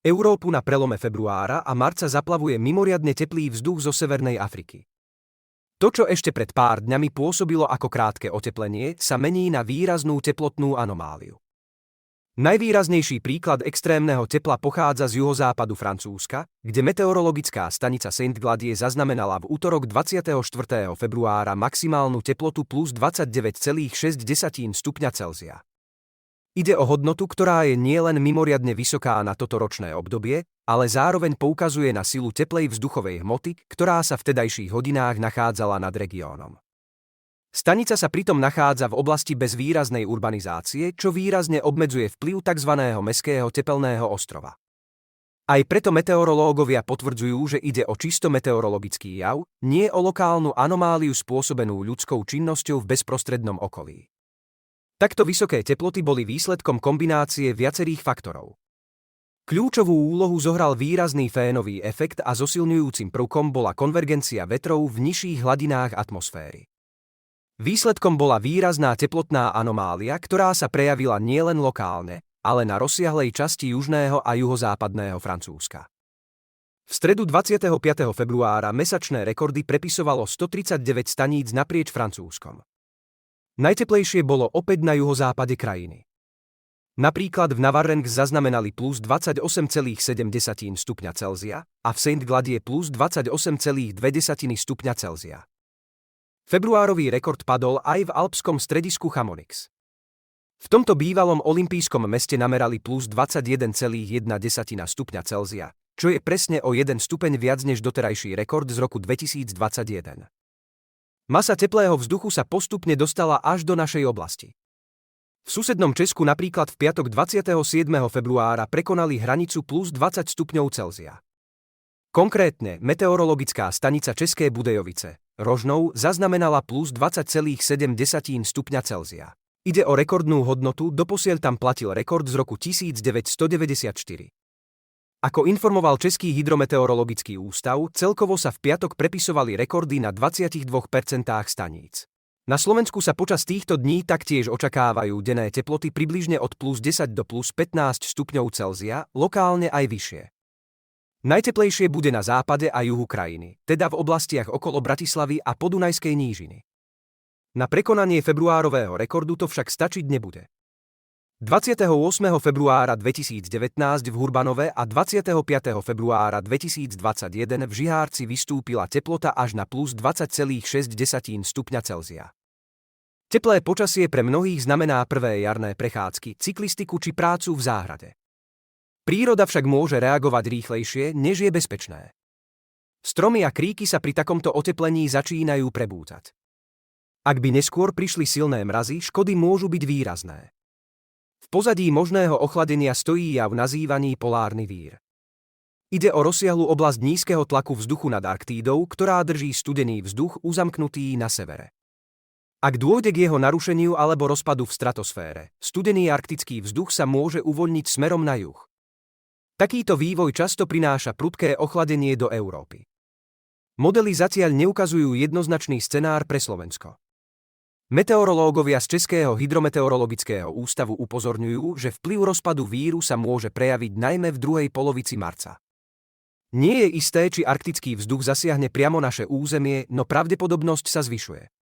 Európu na prelome februára a marca zaplavuje mimoriadne teplý vzduch zo Severnej Afriky. To, čo ešte pred pár dňami pôsobilo ako krátke oteplenie, sa mení na výraznú teplotnú anomáliu. Najvýraznejší príklad extrémneho tepla pochádza z juhozápadu Francúzska, kde meteorologická stanica Saint-Gladie zaznamenala v utorok 24. februára maximálnu teplotu plus 29,6 stupňa Celzia. Ide o hodnotu, ktorá je nielen mimoriadne vysoká na toto ročné obdobie, ale zároveň poukazuje na silu teplej vzduchovej hmoty, ktorá sa v vtedajších hodinách nachádzala nad regiónom. Stanica sa pritom nachádza v oblasti bez výraznej urbanizácie, čo výrazne obmedzuje vplyv tzv. Mestského tepelného ostrova. Aj preto meteorológovia potvrdzujú, že ide o čisto meteorologický jav, nie o lokálnu anomáliu spôsobenú ľudskou činnosťou v bezprostrednom okolí. Takto vysoké teploty boli výsledkom kombinácie viacerých faktorov. Kľúčovú úlohu zohral výrazný fénový efekt a zosilňujúcim prvkom bola konvergencia vetrov v nižších hladinách atmosféry. Výsledkom bola výrazná teplotná anomália, ktorá sa prejavila nielen lokálne, ale na rozsiahlej časti južného a juhozápadného Francúzska. V stredu 25. februára mesačné rekordy prepisovalo 139 staníc naprieč Francúzskom. Najteplejšie bolo opäť na juhozápade krajiny. Napríklad v Navarrenx zaznamenali plus 28,7 stupňa Celzia a v Saint-Gladie plus 28,2 stupňa Celzia. Februárový rekord padol aj v alpskom stredisku Chamonix. V tomto bývalom olympijskom meste namerali plus 21,1 stupňa Celzia, čo je presne o 1 stupeň viac než doterajší rekord z roku 2021. Masa teplého vzduchu sa postupne dostala až do našej oblasti. V susednom Česku napríklad v piatok 27. februára prekonali hranicu plus 20 stupňov Celzia. Konkrétne meteorologická stanica České Budějovice, Rožnov, zaznamenala plus 20,7 stupňa Celzia. Ide o rekordnú hodnotu, doposiaľ tam platil rekord z roku 1994. Ako informoval Český hydrometeorologický ústav, celkovo sa v piatok prepisovali rekordy na 22% staníc. Na Slovensku sa počas týchto dní taktiež očakávajú denné teploty približne od plus 10 do plus 15 stupňov Celzia, lokálne aj vyššie. Najteplejšie bude na západe a juhu krajiny, teda v oblastiach okolo Bratislavy a Podunajskej nížiny. Na prekonanie februárového rekordu to však stačiť nebude. 28. februára 2019 v Hurbanove a 25. februára 2021 v Žihárci vystúpila teplota až na plus 20,6 stupňa Celzia. Teplé počasie pre mnohých znamená prvé jarné prechádzky, cyklistiku či prácu v záhrade. Príroda však môže reagovať rýchlejšie, než je bezpečné. Stromy a kríky sa pri takomto oteplení začínajú prebúdzať. Ak by neskôr prišli silné mrazy, škody môžu byť výrazné. V pozadí možného ochladenia stojí jav nazývaný polárny vír. Ide o rozsiahlu oblasť nízkeho tlaku vzduchu nad Arktídou, ktorá drží studený vzduch uzamknutý na severe. Ak dôjde k jeho narušeniu alebo rozpadu v stratosfére, studený arktický vzduch sa môže uvoľniť smerom na juh. Takýto vývoj často prináša prudké ochladenie do Európy. Modely zatiaľ neukazujú jednoznačný scenár pre Slovensko. Meteorológovia z Českého hydrometeorologického ústavu upozorňujú, že vplyv rozpadu víru sa môže prejaviť najmä v druhej polovici marca. Nie je isté, či arktický vzduch zasiahne priamo naše územie, no pravdepodobnosť sa zvyšuje.